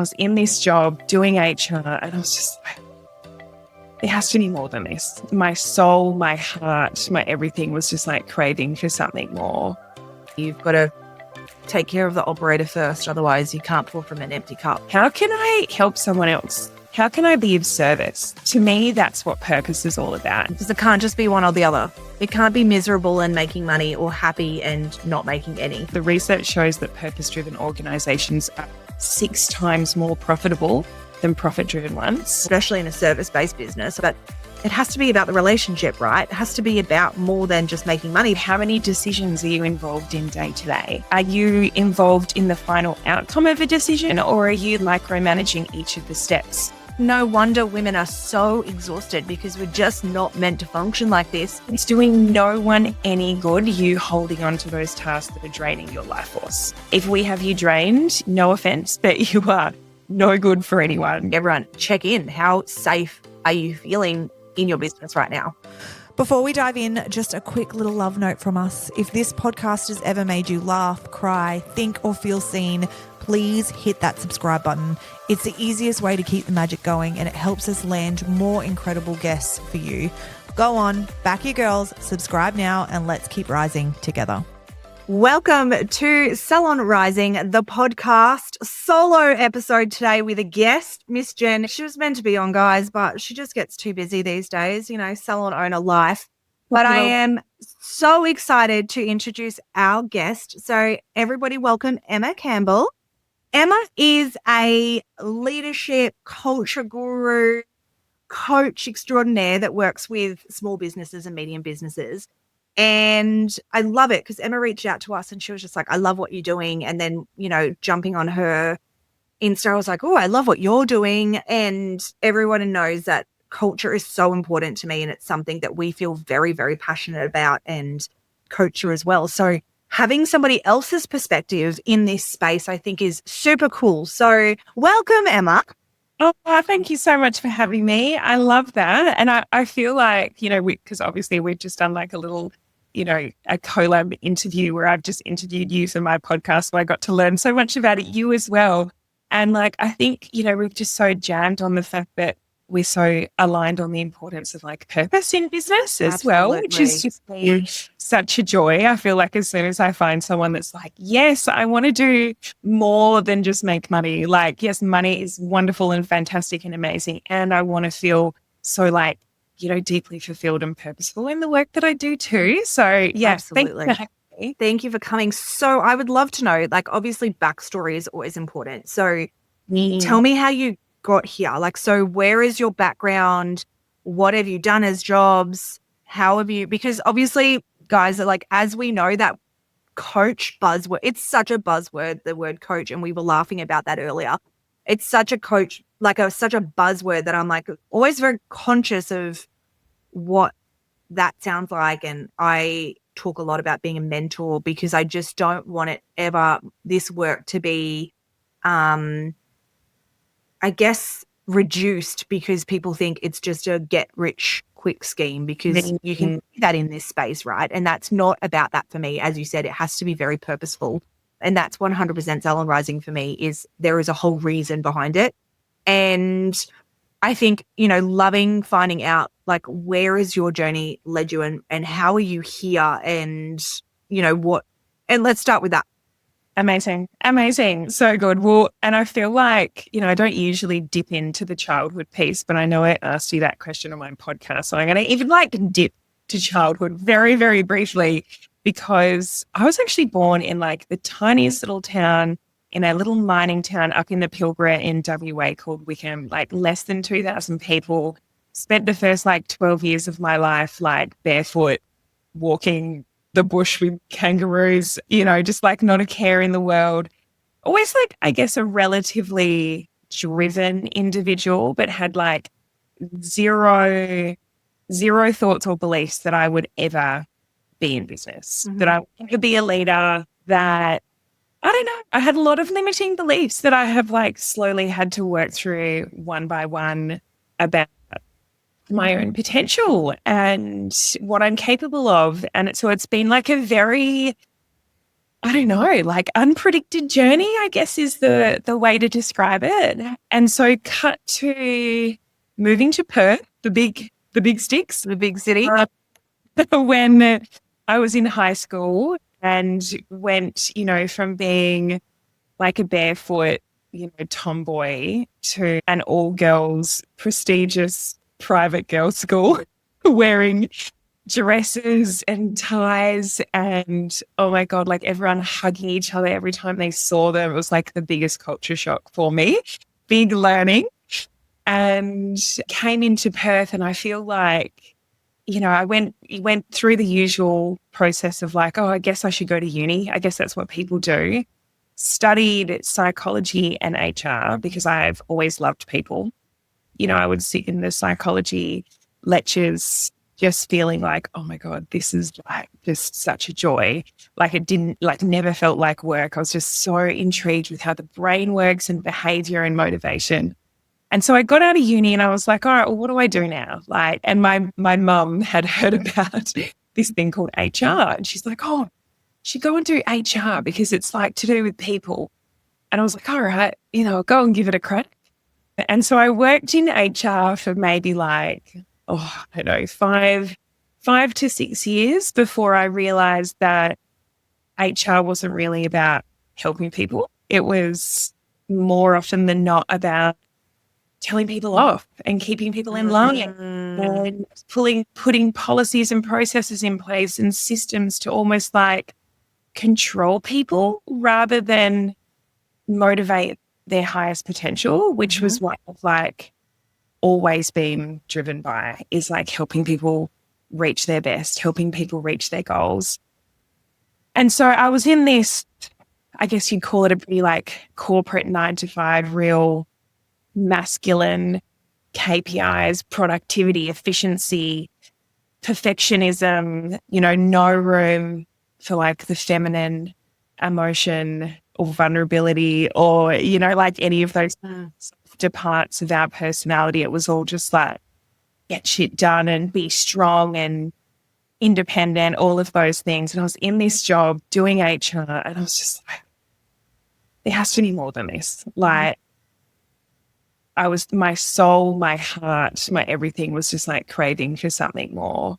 was in this job doing HR and I was just like, it has to be more than this. My soul, my heart, my everything was just like craving for something more. You've got to take care of the operator first, otherwise you can't pour from an empty cup. How can I help someone else? How can I be of service? To me, that's what purpose is all about. Because it can't just be one or the other. It can't be miserable and making money or happy and not making any. The research shows that purpose-driven organisations are 6 times more profitable than profit-driven ones. Especially in a service-based business. But it has to be about the relationship, right? It has to be about more than just making money. How many decisions are you involved in day to day? Are you involved in the final outcome of a decision, or are you micromanaging each of the steps? No wonder women are so exhausted, because we're just not meant to function like this. It's doing no one any good, you holding on to those tasks that are draining your life force. If we have you drained, no offense, but you are no good for anyone. Everyone, check in. How safe are you feeling in your business right now? Before we dive in, just a quick little love note from us. If this podcast has ever made you laugh, cry, think, or feel seen, please hit that subscribe button. It's the easiest way to keep the magic going, and it helps us land more incredible guests for you. Go on, back your girls, subscribe now, and let's keep rising together. Welcome to Salon Rising, the podcast solo episode today with a guest, Miss Jen. She was meant to be on, guys, but she just gets too busy these days, you know, salon owner life. But I am so excited to introduce our guest. So everybody welcome Emma Campbell. Emma is a leadership culture guru, coach extraordinaire that works with small businesses and medium businesses. And I love it because Emma reached out to us and she was just like, I love what you're doing. And then, you know, jumping on her Insta, I was like, oh, I love what you're doing. And everyone knows that culture is so important to me. And it's something that we feel very, very passionate about, and culture as well. So having somebody else's perspective in this space, I think, is super cool. So welcome, Emma. Oh, thank you so much for having me. I love that. And I feel like, you know, because obviously we've just done like a little, you know, a collab interview where I've just interviewed you for my podcast. So I got to learn so much about you as well. And like, I think, you know, we've just so jammed on the fact that we're so aligned on the importance of like purpose in business as well, which is just been such a joy. I feel like as soon as I find someone that's like, yes, I want to do more than just make money. Like, yes, money is wonderful and fantastic and amazing. And I want to feel so like, you know, deeply fulfilled and purposeful in the work that I do too. So yeah, absolutely. Thank you for coming. So I would love to know, like, obviously backstory is always important. So tell me how you got here. Like, so where is your background? What have you done as jobs? How have you, because obviously guys are like, as we know, that coach buzzword, it's such a buzzword, the word coach. And we were laughing about that earlier. It's such a coach, like such a buzzword that I'm like always very conscious of what that sounds like. And I talk a lot about being a mentor because I just don't want it ever, this work to be, I guess, reduced because people think it's just a get rich quick scheme, because you can see that in this space, right? And that's not about that for me. As you said, it has to be very purposeful. And that's 100% Salon Rising for me, is there is a whole reason behind it. And I think, you know, loving finding out like where has your journey led you and how are you here, and, you know, what, and let's start with that. Amazing. So good. Well, and I feel like, you know, I don't usually dip into the childhood piece, but I know I asked you that question on my podcast. So I'm going to even like dip to childhood very, very briefly, because I was actually born in like the tiniest little town, in a little mining town up in the Pilbara in WA called Wickham, like less than 2,000 people. Spent the first like 12 years of my life like barefoot, walking the bush with kangaroos, you know, just like not a care in the world. Always like, I guess, a relatively driven individual, but had like zero thoughts or beliefs that I would ever be in business, that I would ever be a leader, that I don't know. I had a lot of limiting beliefs that I have like slowly had to work through one by one about my own potential and what I'm capable of. And so it's been like a very I don't know, like unpredicted journey, I guess is the way to describe it. And so cut to moving to Perth, the big sticks, The big city. when I was in high school and went, from being like a barefoot, tomboy to an all girls prestigious private girls school wearing dresses and ties and oh my God, like everyone hugging each other every time they saw them. It was like the biggest culture shock for me, big learning, and came into Perth. And I feel like, I went through the usual process of like, oh, I guess I should go to uni. I guess that's what people do. Studied psychology and HR because I've always loved people. I would sit in the psychology lectures just feeling like, oh my God, this is like just such a joy. Like it didn't, like never felt like work. I was just so intrigued with how the brain works and behavior and motivation. And so I got out of uni and I was like, all right, well, what do I do now? Like, and my mum had heard about this thing called HR. And she's like, oh, you should go and do HR because it's like to do with people. And I was like, all right, I'll go and give it a crack. And so I worked in HR for maybe like, I don't know, 5 to 6 years before I realized that HR wasn't really about helping people. It was more often than not about telling people off and keeping people in line and putting policies and processes in place and systems to almost like control people rather than motivate their highest potential, which was what I've like always been driven by, is like helping people reach their best, helping people reach their goals. And so I was in this, I guess you'd call it a pretty like corporate 9-to-5, real masculine KPIs, productivity, efficiency, perfectionism, no room for like the feminine emotion or vulnerability or, like any of those softer parts of our personality. It was all just like get shit done and be strong and independent, all of those things. And I was in this job doing HR and I was just like, there has to be more than this. Like I was, my soul, my heart, my everything was just like craving for something more.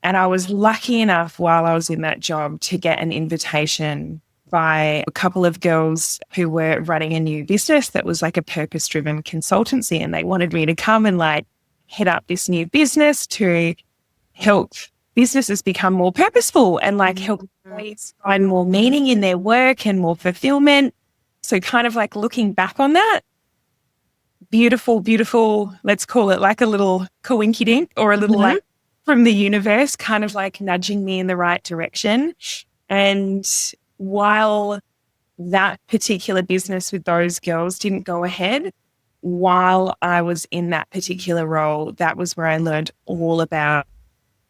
And I was lucky enough while I was in that job to get an invitation by a couple of girls who were running a new business that was like a purpose-driven consultancy. And they wanted me to come and like head up this new business to help businesses become more purposeful and like help employees find more meaning in their work and more fulfillment. So kind of like looking back on that, beautiful, let's call it like a little coinkydink or a little like from the universe kind of like nudging me in the right direction. And while that particular business with those girls didn't go ahead, while I was in that particular role, that was where I learned all about,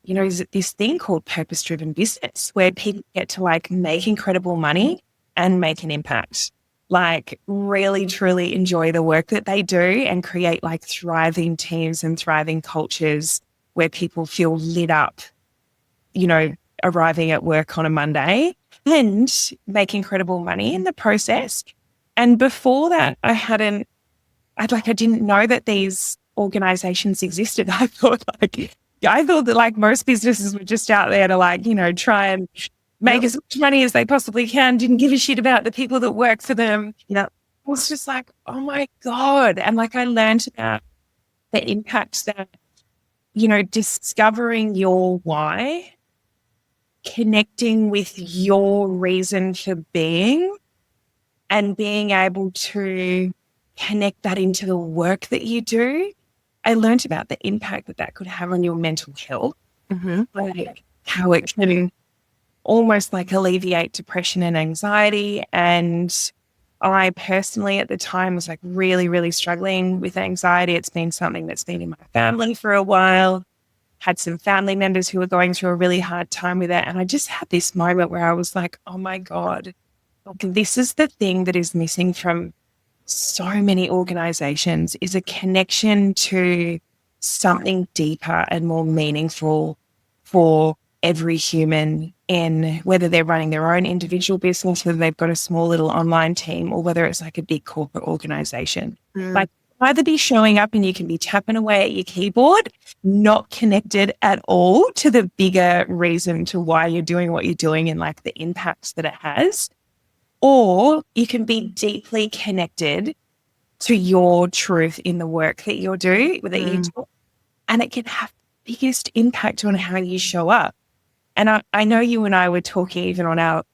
is it this thing called purpose-driven business where people get to like make incredible money and make an impact, like really, truly enjoy the work that they do and create like thriving teams and thriving cultures where people feel lit up, arriving at work on a Monday and make incredible money in the process. And before that, I didn't know that these organizations existed. I thought that like most businesses were just out there to like, try and make as much money as they possibly can, didn't give a shit about the people that work for them. It was just like, oh my God. And like I learned about the impact that, discovering your why, connecting with your reason for being and being able to connect that into the work that you do. I learned about the impact that could have on your mental health, like how it can almost like alleviate depression and anxiety. And I personally at the time was like really, really struggling with anxiety. It's been something that's been in my family for a while. Had some family members who were going through a really hard time with it. And I just had this moment where I was like, oh my God, this is the thing that is missing from so many organizations, is a connection to something deeper and more meaningful for every human in whether they're running their own individual business, whether they've got a small little online team, or whether it's like a big corporate organization. Like either be showing up and you can be tapping away at your keyboard, not connected at all to the bigger reason to why you're doing what you're doing and like the impacts that it has, or you can be deeply connected to your truth in the work that you're doing, and it can have the biggest impact on how you show up. And I know you and I were talking even on our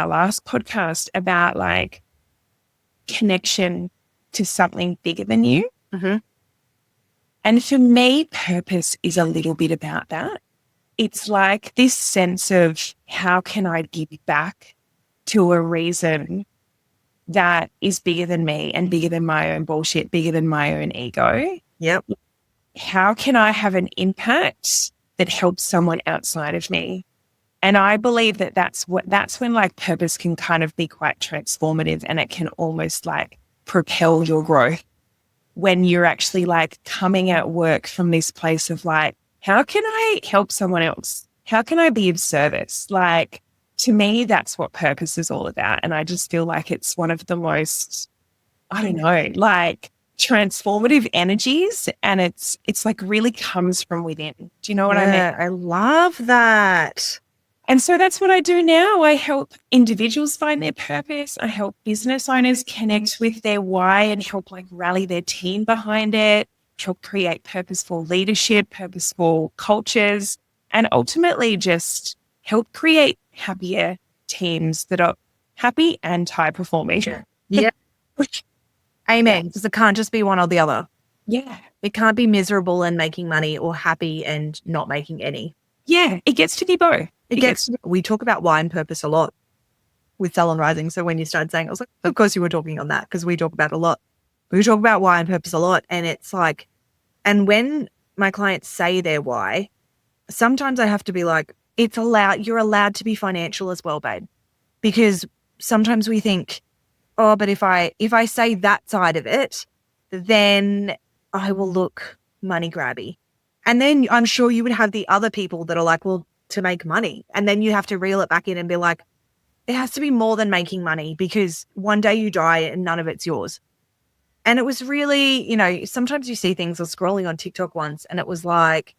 last podcast about like connection to something bigger than you. And for me, purpose is a little bit about that. It's like this sense of how can I give back to a reason that is bigger than me and bigger than my own bullshit, bigger than my own ego. Yep. How can I have an impact that helps someone outside of me? And I believe that that's when like purpose can kind of be quite transformative, and it can almost like propel your growth when you're actually like coming at work from this place of like, how can I help someone else? How can I be of service? Like, to me, that's what purpose is all about. And I just feel like it's one of the most, I don't know, like transformative energies. And it's like really comes from within. Do you know what I mean? I love that. And so that's what I do now. I help individuals find their purpose. I help business owners connect with their why and help like rally their team behind it, help create purposeful leadership, purposeful cultures, and ultimately just help create happier teams that are happy and high performing. Yeah. Amen. Because it can't just be one or the other. Yeah. It can't be miserable and making money or happy and not making any. Yeah. It gets to be both. We talk about why and purpose a lot with Salon Rising. So when you started saying, I was like, of course you were talking on that because we talk about it a lot. We talk about why and purpose a lot. And it's like, and when my clients say their why, sometimes I have to be like, you're allowed to be financial as well, babe. Because sometimes we think, oh, but if I say that side of it, then I will look money grabby. And then I'm sure you would have the other people that are like, well, to make money. And then you have to reel it back in and be like, it has to be more than making money because one day you die and none of it's yours. And it was really, sometimes you see things. I was scrolling on TikTok once and it was like,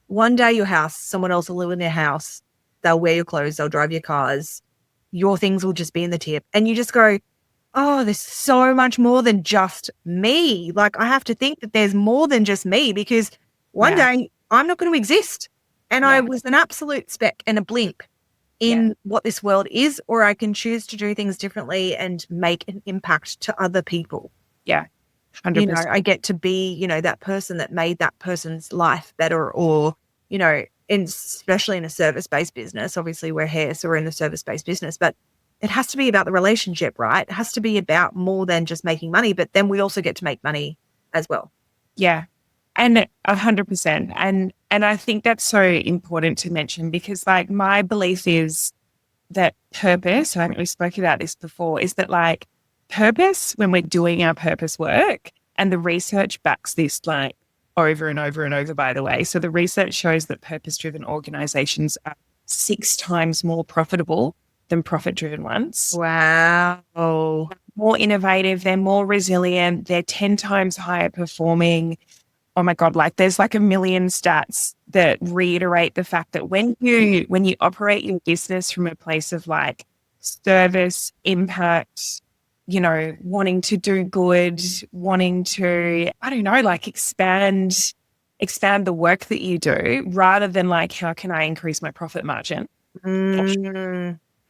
one day your house, someone else will live in their house. They'll wear your clothes. They'll drive your cars. Your things will just be in the tip. And you just go, oh, there's so much more than just me. Like I have to think that there's more than just me because one day I'm not going to exist. And I was an absolute speck and a blimp in what this world is, or I can choose to do things differently and make an impact to other people. Yeah. 100%. I get to be, that person that made that person's life better or, especially in a service-based business. Obviously we're here, so we're in a service-based business, but it has to be about the relationship, right? It has to be about more than just making money, but then we also get to make money as well. Yeah. And 100%. And I think that's so important to mention because like my belief is that purpose, I think we spoke about this before, is that like purpose when we're doing our purpose work, and the research backs this like over and over and over, by the way. So the research shows that purpose-driven organizations are 6 times more profitable than profit-driven ones. Wow. More innovative, they're more resilient, they're 10 times higher performing. Oh my God, like there's like a million stats that reiterate the fact that when you operate your business from a place of like service, impact, wanting to do good, wanting to, I don't know, like expand the work that you do rather than like, how can I increase my profit margin?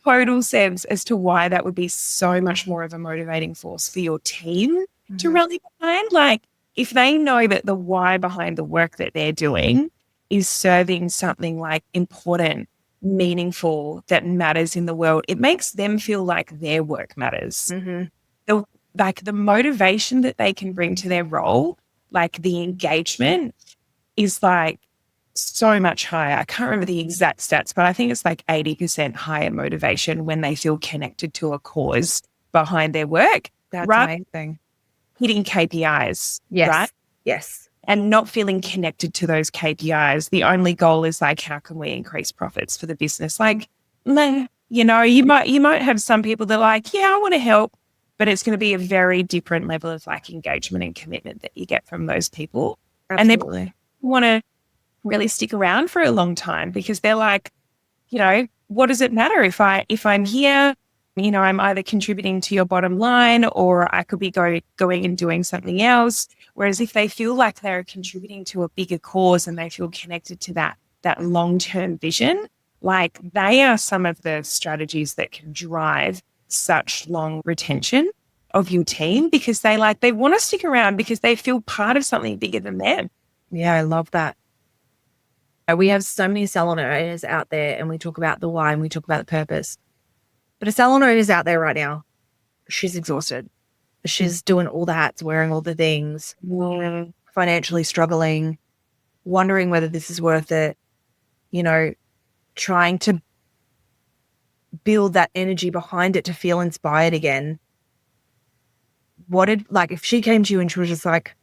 Total sense as to why that would be so much more of a motivating force for your team to rally behind. Like, if they know that the why behind the work that they're doing is serving something like important, meaningful, that matters in the world, it makes them feel like their work matters. The motivation that they can bring to their role, like the engagement is like so much higher. I can't remember the exact stats, but I think it's like 80% higher motivation when they feel connected to a cause behind their work. That's amazing. Hitting KPIs, yes. right? Yes. And not feeling connected to those KPIs. The only goal is like, how can we increase profits for the business? Like, meh. You know, you might have some people that are like, yeah, I want to help, but it's going to be a very different level of like engagement and commitment that you get from those people. Absolutely. And they want to really stick around for a long time because they're like, you know, what does it matter if I'm here? You know, I'm either contributing to your bottom line or I could be going and doing something else. Whereas if they feel like they're contributing to a bigger cause and they feel connected to that long-term vision, like they are some of the strategies that can drive such long retention of your team because they want to stick around because they feel part of something bigger than them. Yeah, I love that. We have so many salon owners out there and we talk about the why and we talk about the purpose. But a salon owner is out there right now. She's exhausted. She's doing all the hats, wearing all the things, financially struggling, wondering whether this is worth it, you know, trying to build that energy behind it to feel inspired again. If she came to you and she was just like,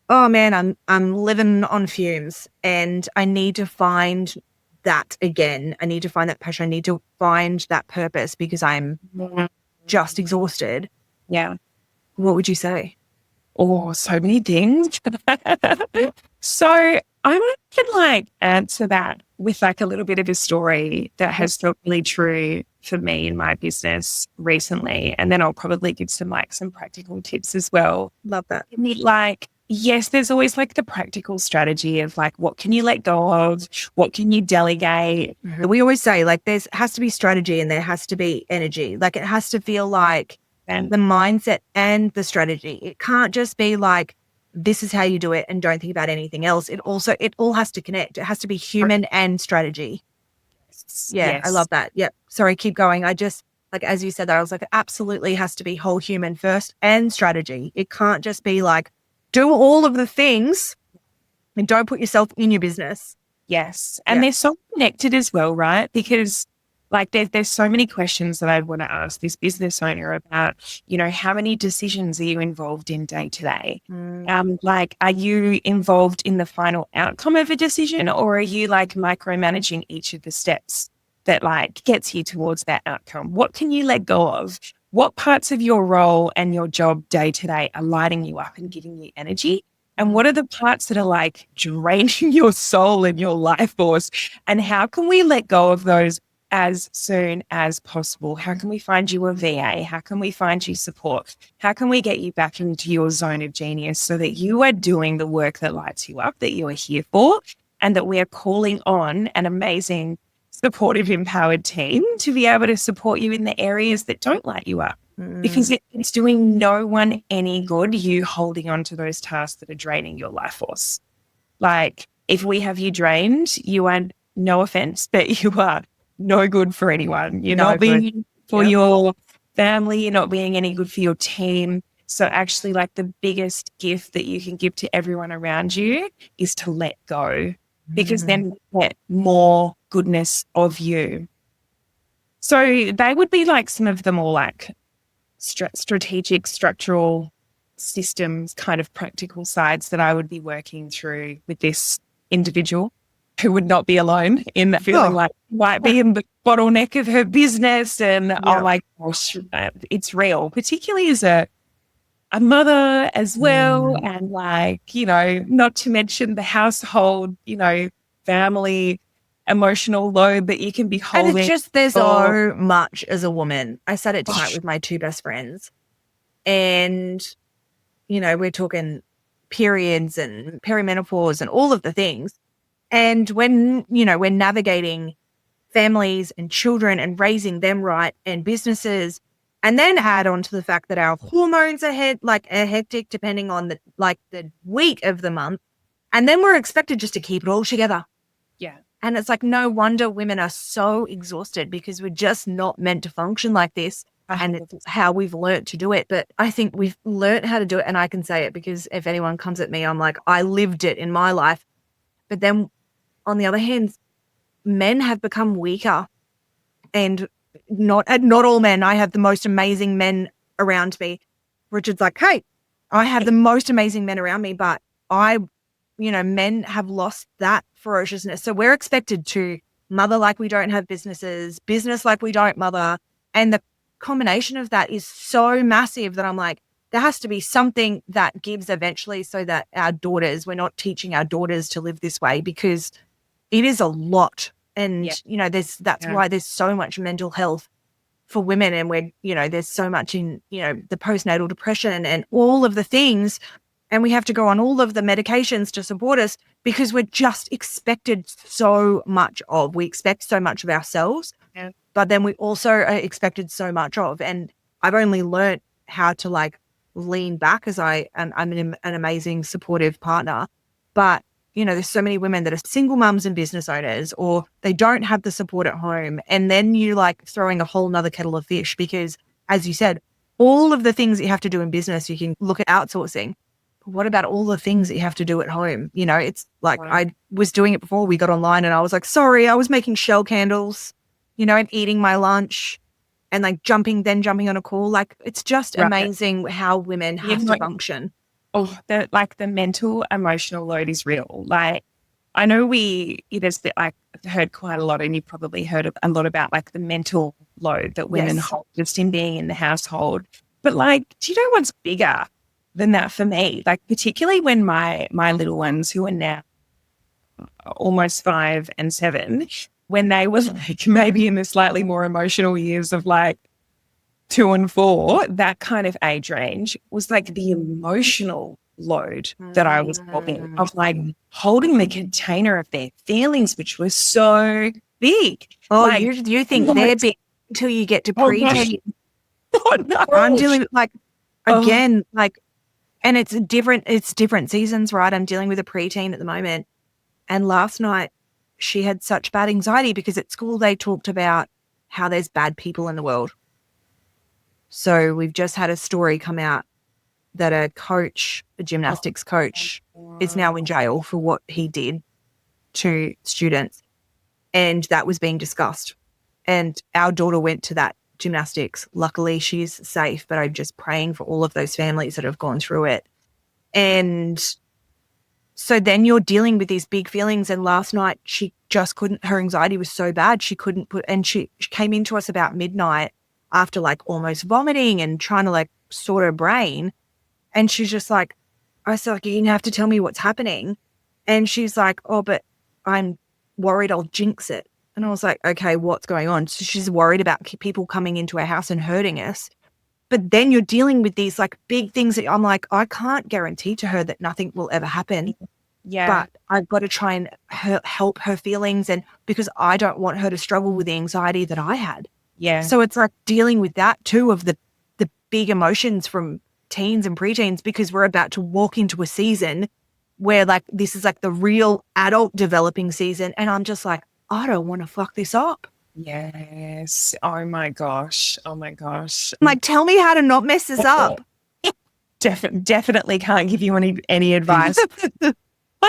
oh man, I'm living on fumes and I need to find that again. I need to find that passion. I need to find that purpose because I'm just exhausted. Yeah. What would you say? Oh, so many things. So I might can answer that with like a little bit of a story that has felt really true for me in my business recently. And then I'll probably give some practical tips as well. Love that. Yes, there's always like the practical strategy of like, what can you let go of? What can you delegate? We always say there has to be strategy and there has to be energy. Like it has to feel like the mindset and the strategy. It can't just be like, this is how you do it and don't think about anything else. It all has to connect. It has to be human and strategy. Yeah, yes. I love that. Yep. Sorry, keep going. I just, as you said that, I was like, it absolutely has to be whole human first and strategy. It can't just be like, do all of the things and don't put yourself in your business. Yes. And they're so connected as well, right? Because there's so many questions that I want to ask this business owner about, you know, how many decisions are you involved in day to day? Are you involved in the final outcome of a decision or are you micromanaging each of the steps that gets you towards that outcome? What can you let go of? What parts of your role and your job day to day are lighting you up and giving you energy? And what are the parts that are draining your soul and your life force? And how can we let go of those as soon as possible? How can we find you a VA? How can we find you support? How can we get you back into your zone of genius so that you are doing the work that lights you up, that you are here for, and that we are calling on an amazing, supportive, empowered team to be able to support you in the areas that don't light you up? Because it's doing no one any good, you holding on to those tasks that are draining your life force. If we have you drained, you are, no offense, but you are no good for anyone. You're not being for your family. You're not being any good for your team. So actually the biggest gift that you can give to everyone around you is to let go because then you get more goodness of you. So they would be some of the more strategic, structural systems kind of practical sides that I would be working through with this individual who would not be alone in that feeling might be in the bottleneck of her business. And oh my gosh, it's real, particularly as a mother as well. And not to mention the household, family, emotional load that you can be holding. And it's just, there's so much as a woman. I sat it tonight with my two best friends and, we're talking periods and perimenopause and all of the things. And when, we're navigating families and children and raising them right and businesses, and then add on to the fact that our hormones are hectic depending on the week of the month. And then we're expected just to keep it all together. Yeah. And it's no wonder women are so exhausted because we're just not meant to function like this. And it's how we've learnt to do it. But I think we've learnt how to do it. And I can say it because if anyone comes at me, I'm I lived it in my life. But then on the other hand, men have become weaker and not all men. I have the most amazing men around me. Richard's hey, I have the most amazing men around me, but men have lost that ferociousness. So we're expected to mother like we don't have businesses, business like we don't mother. And the combination of that is so massive that I'm like, there has to be something that gives eventually so that we're not teaching our daughters to live this way, because it is a lot. And, that's why there's so much mental health for women. And there's so much in, the postnatal depression and all of the things. And we have to go on all of the medications to support us because we're just expected so much of. We expect so much of ourselves, but then we also are expected so much of. And I've only learnt how to lean back as I'm an amazing supportive partner. But, there's so many women that are single mums and business owners, or they don't have the support at home. And then you throwing a whole nother kettle of fish because, as you said, all of the things that you have to do in business, you can look at outsourcing. But what about all the things that you have to do at home? It's like, wow. I was doing it before we got online and I was like, sorry, I was making shell candles, and eating my lunch and jumping on a call. It's just amazing how women have to function. Oh, the mental, emotional load is real. I know I've heard quite a lot, and you've probably heard a lot about the mental load that women hold just in being in the household. But do you know what's bigger than that for me? Particularly when my little ones, who are now almost 5 and 7, when they were maybe in the slightly more emotional years of 2 and 4, that kind of age range was the emotional load that I was holding, of holding the container of their feelings, which was so big. Oh, you think they're big until you get to preteen. Oh, no. I'm dealing with again, and it's different seasons, right? I'm dealing with a preteen at the moment. And last night she had such bad anxiety because at school they talked about how there's bad people in the world. So we've just had a story come out that a gymnastics coach, is now in jail for what he did to students. And that was being discussed. And our daughter went to that gymnastics. Luckily, she's safe, but I'm just praying for all of those families that have gone through it. And so then you're dealing with these big feelings. And last night she just couldn't, her anxiety was so bad, she couldn't and she came into us about midnight after almost vomiting and trying to sort her brain. And she's just I said, you have to tell me what's happening. And she's like, oh, but I'm worried I'll jinx it. And I was like, okay, what's going on? So she's worried about people coming into our house and hurting us. But then you're dealing with these big things that I'm I can't guarantee to her that nothing will ever happen. Yeah. But I've got to try and help her feelings, and because I don't want her to struggle with the anxiety that I had. Yeah. So it's dealing with that too, of the big emotions from teens and preteens, because we're about to walk into a season where this is the real adult developing season. And I'm just I don't want to fuck this up. Yes. Oh my gosh. Tell me how to not mess this up. Definitely can't give you any advice. I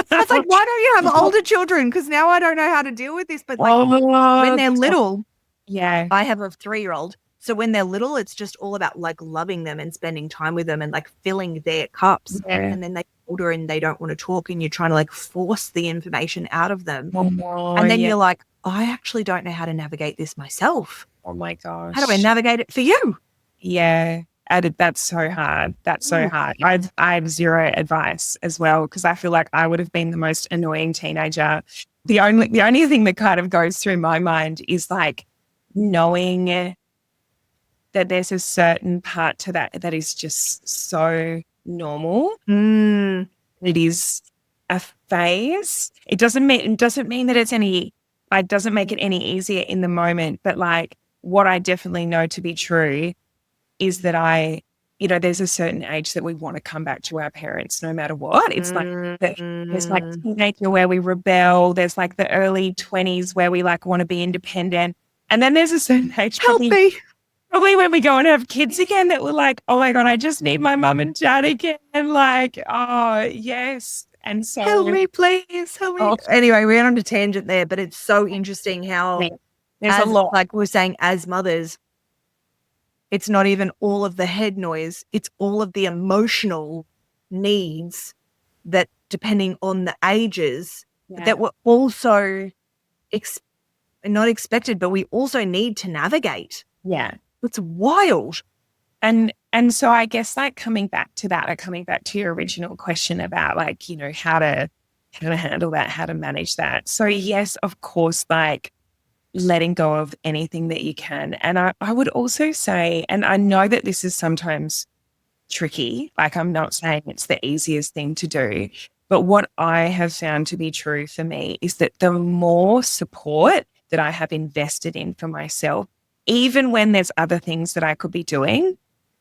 was why don't you have older children? Because now I don't know how to deal with this. But when they're little, I have a 3-year-old. So when they're little, it's just all about loving them and spending time with them and filling their cups. Yeah. And then they get older and they don't want to talk, and you're trying to force the information out of them. Oh, and then you're I actually don't know how to navigate this myself. Oh my gosh. How do I navigate it for you? Yeah. That's so hard. I have zero advice as well, because I feel I would have been the most annoying teenager. The only thing that kind of goes through my mind is knowing that there's a certain part to that is just so normal. It is a phase. It doesn't mean that it's any. It doesn't make it any easier in the moment. But what I definitely know to be true is that there's a certain age that we want to come back to our parents no matter what. It's there's teenager where we rebel. There's the early 20s where we want to be independent. And then there's a certain age. Probably when we go and have kids again that we're oh my God, I just need my mum and dad again. Oh, yes. And so help me, please. Help me. Anyway, we went on a tangent there, but it's so interesting how there's a lot. We're saying, as mothers, it's not even all of the head noise. It's all of the emotional needs that, depending on the ages, that we're also and not expected, but we also need to navigate. Yeah. It's wild. And so I guess like coming back to that, or coming back to your original question about like, you know, how to handle that, how to manage that. So yes, of course, like letting go of anything that you can. And I would also say, and I know that this is sometimes tricky, like I'm not saying it's the easiest thing to do, but what I have found to be true for me is that the more support that I have invested in for myself, even when there's other things that I could be doing,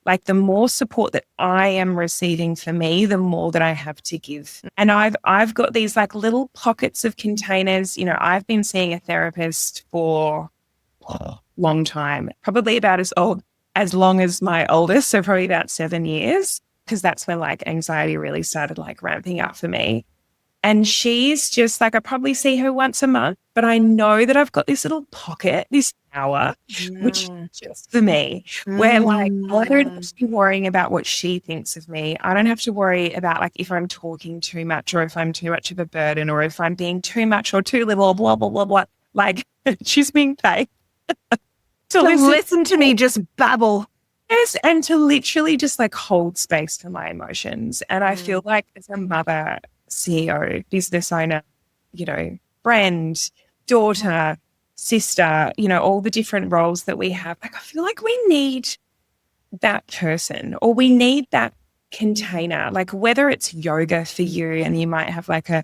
like the more support that I am receiving for me, the more that I have to give. And I've got these like little pockets of containers. You know, I've been seeing a therapist for a long time, probably about as long as my oldest, so probably about 7 years, because that's when like anxiety really started like ramping up for me. And she's just like, I probably see her once a month, but I know that I've got this little pocket, this hour, which is just for me, where like I don't have to be worrying about what she thinks of me. I don't have to worry about like if I'm talking too much or if I'm too much of a burden or if I'm being too much or too little, blah, blah, blah, blah. Like she's being paid to listen to me just babble. Yes, and to literally just like hold space for my emotions. And I feel like as a mother, CEO, business owner, you know, friend, daughter, sister, you know, all the different roles that we have, like I feel like we need that person or we need that container, like whether it's yoga for you and you might have like a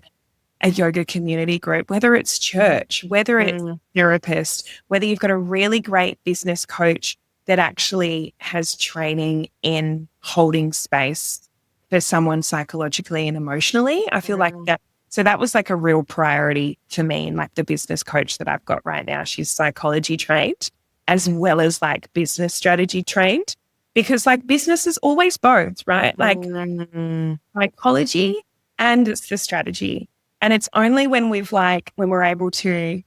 yoga community group, whether it's church, whether it's therapist, whether you've got a really great business coach that actually has training in holding space for someone psychologically and emotionally. I feel like that. So that was like a real priority for me and like the business coach that I've got right now. She's psychology trained as well as like business strategy trained because like business is always both, right? Like psychology and it's the strategy. And it's only when when we're able to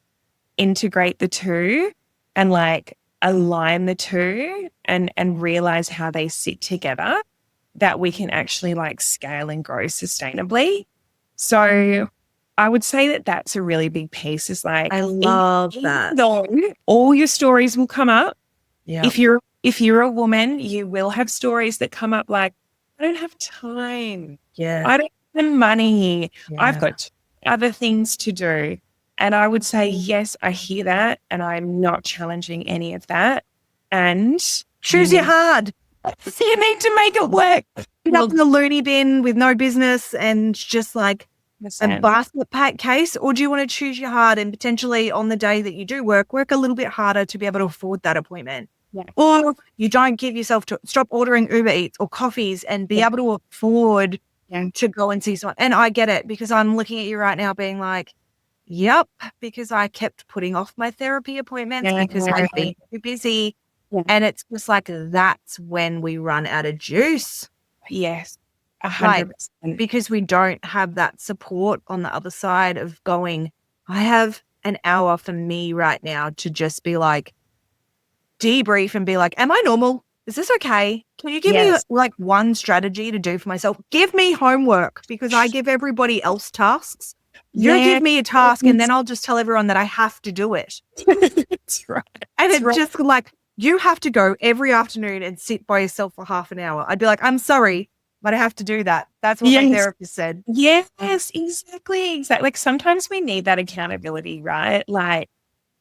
integrate the two and like align the two and realize how they sit together that we can actually like scale and grow sustainably. So I would say that that's a really big piece is like, I love that. Though all your stories will come up. Yeah. If you're a woman, you will have stories that come up like, I don't have time. Yeah. I don't have the money. Yeah. I've got other things to do. And I would say, yes, I hear that. And I'm not challenging any of that. And choose your hard. You need to make it work. Put up in the loony bin with no business and just like a basket pack case, or do you want to choose your hard and potentially on the day that you do work a little bit harder to be able to afford that appointment? Yeah. Or you don't give yourself to stop ordering Uber Eats or coffees and be able to afford to go and see someone. And I get it because I'm looking at you right now being like, yep, because I kept putting off my therapy appointments because I've been too busy. Yeah. And it's just like that's when we run out of juice. Yes, 100%. Like, because we don't have that support on the other side of going, I have an hour for me right now to just be like, debrief and be like, am I normal? Is this okay? Can you give me like one strategy to do for myself? Give me homework because I give everybody else tasks. You give me a task and then I'll just tell everyone that I have to do it. That's right. And it's just like, you have to go every afternoon and sit by yourself for half an hour. I'd be like, I'm sorry, but I have to do that. That's what my therapist said. Yes, exactly. Like sometimes we need that accountability, right? Like,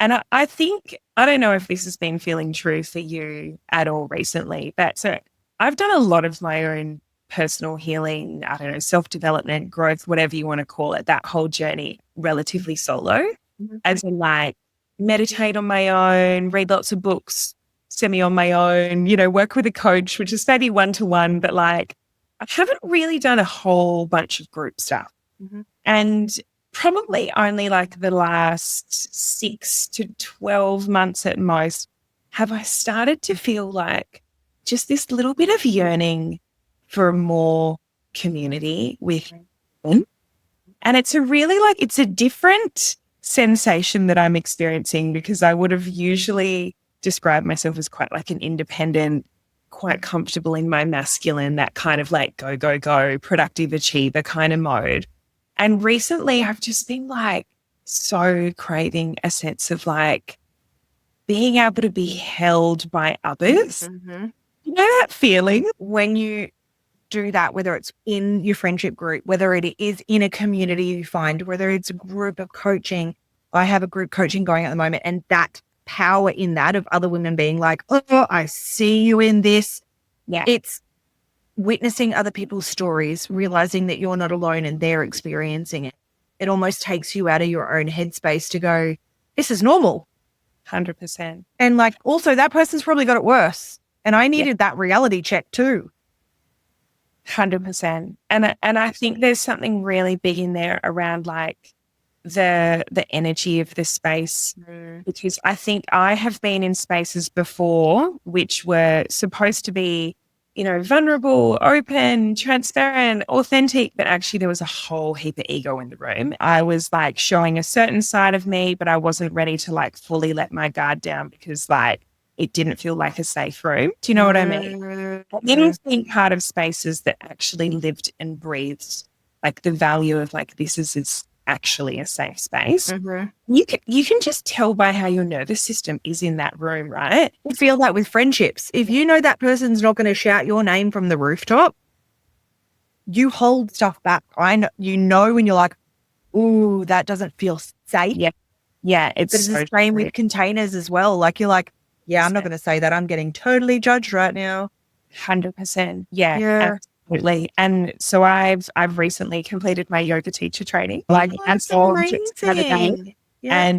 and I think, I don't know if this has been feeling true for you at all recently, but so I've done a lot of my own personal healing, I don't know, self-development, growth, whatever you want to call it, that whole journey relatively solo, as in like meditate on my own, read lots of books, semi on my own, you know, work with a coach, which is maybe one-to-one, but like I haven't really done a whole bunch of group stuff. And probably only like the last 6 to 12 months at most have I started to feel like just this little bit of yearning for more community with women. And it's a really like, it's a different sensation that I'm experiencing because I would have usually described myself as quite like an independent, quite comfortable in my masculine, that kind of like go, go, go, productive achiever kind of mode. And recently I've just been like so craving a sense of like being able to be held by others. Mm-hmm. You know that feeling? When you do that, whether it's in your friendship group, whether it is in a community you find, whether it's a group of coaching. I have a group coaching going at the moment, and that power in that of other women being like, oh, I see you in this. Yeah. It's witnessing other people's stories, realizing that you're not alone and they're experiencing it. It almost takes you out of your own headspace to go, this is normal. 100%. And like, also that person's probably got it worse. And I needed that reality check too. 100%. And I think there's something really big in there around like the energy of the space, because I think I have been in spaces before which were supposed to be, you know, vulnerable, open, transparent, authentic, but actually there was a whole heap of ego in the room. I was like showing a certain side of me, but I wasn't ready to like fully let my guard down because like it didn't feel like a safe room. Do you know what I mean? I didn't think part of spaces that actually lived and breathed like the value of like this is actually a safe space. You can just tell by how your nervous system is in that room, right? You feel that with friendships. If you know that person's not going to shout your name from the rooftop, you hold stuff back. You know when you're like, ooh, that doesn't feel safe. Yeah, But it's the same with containers as well. Like you're like, yeah, I'm not going to say that. I'm getting totally judged right now. 100%. Yeah. Absolutely. And so I've recently completed my yoga teacher training. Like that's amazing. Yeah.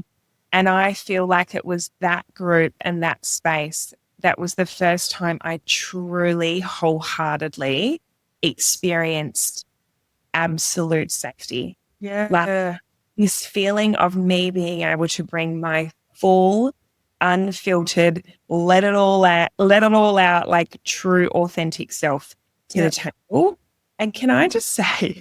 And I feel like it was that group and that space that was the first time I truly wholeheartedly experienced absolute safety. Yeah. Like this feeling of me being able to bring my full, unfiltered, let it all out, like true, authentic self to the table. And can I just say,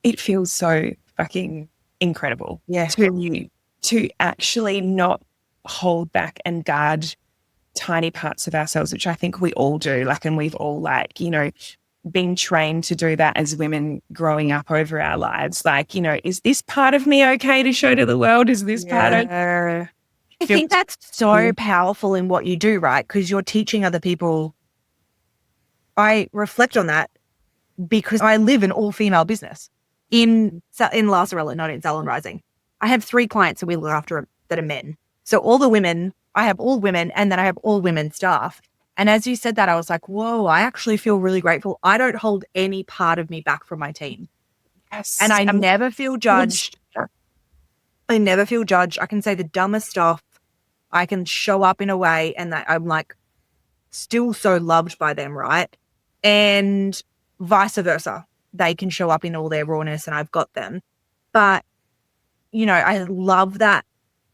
it feels so fucking incredible to actually not hold back and guard tiny parts of ourselves, which I think we all do. Like, and we've all like, you know, been trained to do that as women growing up over our lives. Like, you know, is this part of me okay to show to the world? Is this part of... I think that's so powerful in what you do, right? Because you're teaching other people. I reflect on that because I live an all-female business in La Sorella, not in Salon Rising. I have 3 clients that we look after that are men. So all the women, I have all women, and then I have all women staff. And as you said that, I was like, whoa, I actually feel really grateful. I don't hold any part of me back from my team. Yes. And I never feel judged. I never feel judged. I can say the dumbest stuff. I can show up in a way and that I'm like still so loved by them, right? And vice versa. They can show up in all their rawness and I've got them. But, you know, I love that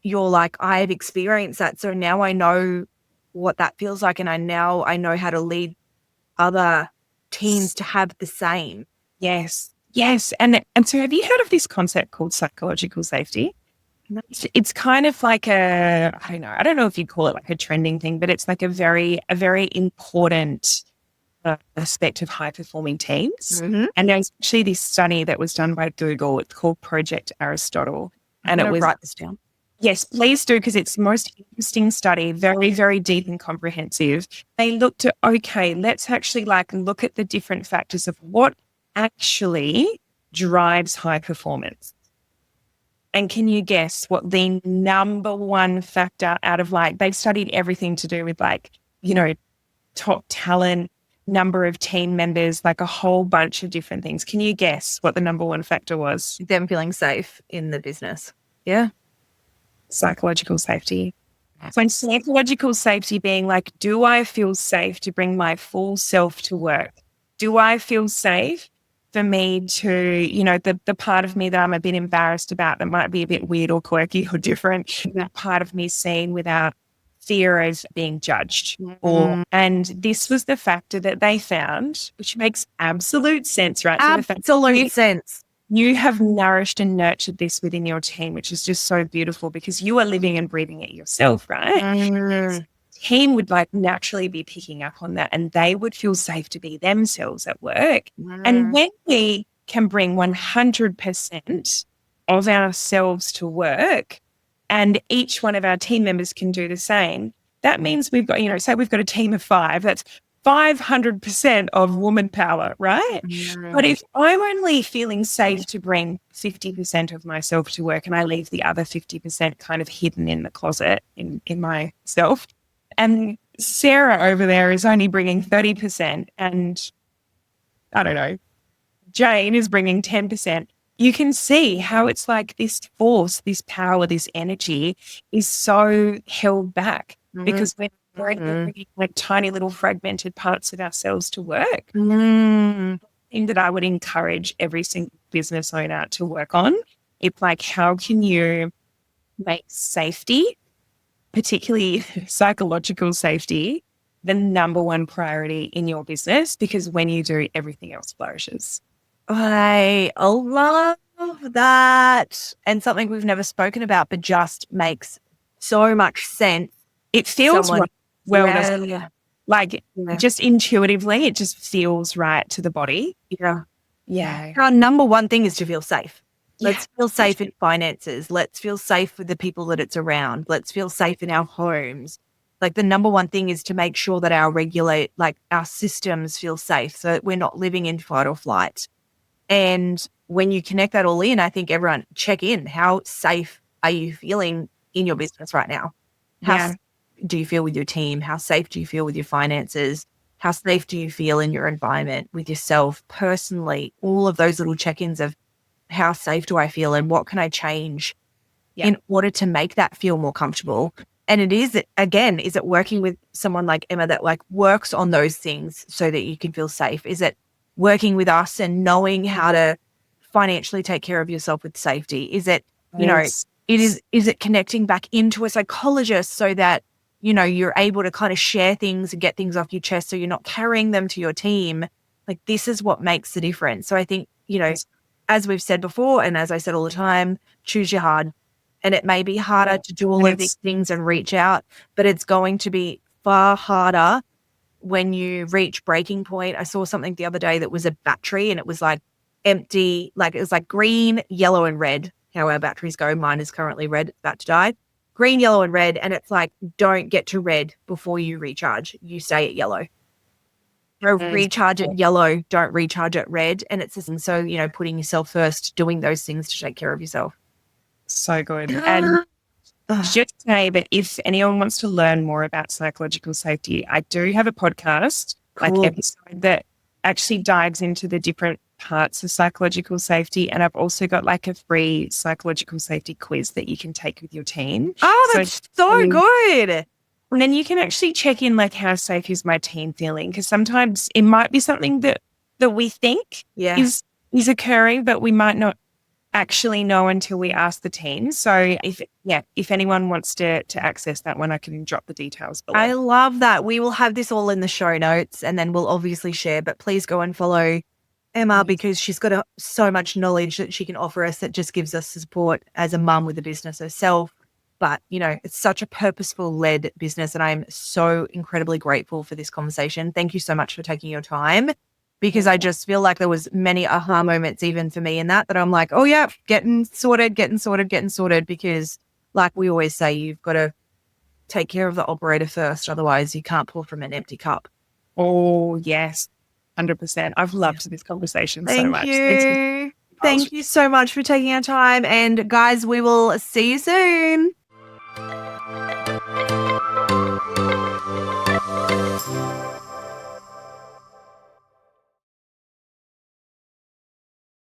you're like, I've experienced that. So now I know what that feels like. And I know how to lead other teams to have the same. Yes. And so have you heard of this concept called psychological safety? It's kind of like I don't know if you'd call it like a trending thing, but it's like a very important aspect of high performing teams. Mm-hmm. And there's actually this study that was done by Google. It's called Project Aristotle. And it was... write this down. Yes, please do, because it's the most interesting study, very, very deep and comprehensive. They looked at, okay, let's actually like look at the different factors of what actually drives high performance. And can you guess what the number one factor out of like, they've studied everything to do with like, you know, top talent, number of team members, like a whole bunch of different things. Can you guess what the number one factor was? Them feeling safe in the business. Yeah. Psychological safety. So in psychological safety being like, do I feel safe to bring my full self to work? Do I feel safe for me to, you know, the part of me that I'm a bit embarrassed about that might be a bit weird or quirky or different, that part of me seen without fear of being judged? And this was the factor that they found, which makes absolute sense, right? Absolute sense. You have nourished and nurtured this within your team, which is just so beautiful because you are living and breathing it yourself, right? Team would like naturally be picking up on that and they would feel safe to be themselves at work. And when we can bring 100% of ourselves to work, and each one of our team members can do the same, that means we've got, say we've got a team of 5, that's 500% of woman power, right? But if I'm only feeling safe to bring 50% of myself to work and I leave the other 50% kind of hidden in the closet in myself, and Sarah over there is only bringing 30%, and I don't know, Jane is bringing 10%, you can see how it's like this force, this power, this energy is so held back because we're bringing like tiny little fragmented parts of ourselves to work. Thing that I would encourage every single business owner to work on. It's like, how can you make safety, particularly psychological safety, the number one priority in your business? Because when you do, everything else flourishes. I love that. And something we've never spoken about, but just makes so much sense. It feels right. Just intuitively, it just feels right to the body. Yeah. Our number one thing is to feel safe. Let's feel safe in finances. Let's feel safe with the people that it's around. Let's feel safe in our homes. Like the number one thing is to make sure that our systems feel safe so that we're not living in fight or flight. And when you connect that all in, I think everyone check in. How safe are you feeling in your business right now? How do you feel with your team? How safe do you feel with your finances? How safe do you feel in your environment, with yourself personally? All of those little check-ins of how safe do I feel and what can I change in order to make that feel more comfortable? And is it working with someone like Emma that like works on those things so that you can feel safe? Is it working with us and knowing how to financially take care of yourself with safety? Is it, is it connecting back into a psychologist so that, you're able to kind of share things and get things off your chest so you're not carrying them to your team? Like, this is what makes the difference. So I think, as we've said before, and as I said all the time, choose your hard. And it may be harder to do all of these things and reach out, but it's going to be far harder when you reach breaking point. I saw something the other day that was a battery and it was like empty, like it was like green, yellow and red, how our batteries go. Mine is currently red, it's about to die. Green, yellow and red. And it's like, don't get to red before you recharge. You stay at yellow. Recharge at yellow, don't recharge at red. And it's just, so, putting yourself first, doing those things to take care of yourself. So good. And just say that if anyone wants to learn more about psychological safety, I do have a podcast, episode that actually dives into the different parts of psychological safety. And I've also got like a free psychological safety quiz that you can take with your team. Oh, that's so good. And then you can actually check in like, how safe is my team feeling? Because sometimes it might be something that we think is occurring, but we might not actually know until we ask the team. So if anyone wants to access that one, I can drop the details below. I love that. We will have this all in the show notes and then we'll obviously share, but please go and follow Emma because she's got so much knowledge that she can offer us that just gives us support as a mum with a business herself. But, it's such a purposeful led business and I'm so incredibly grateful for this conversation. Thank you so much for taking your time. Because I just feel like there was many aha moments even for me in that I'm like, oh yeah, getting sorted. Because like we always say, you've got to take care of the operator first. Otherwise you can't pour from an empty cup. Oh yes, 100%. I've loved this conversation so much. Thank you so much for taking our time. And guys, we will see you soon.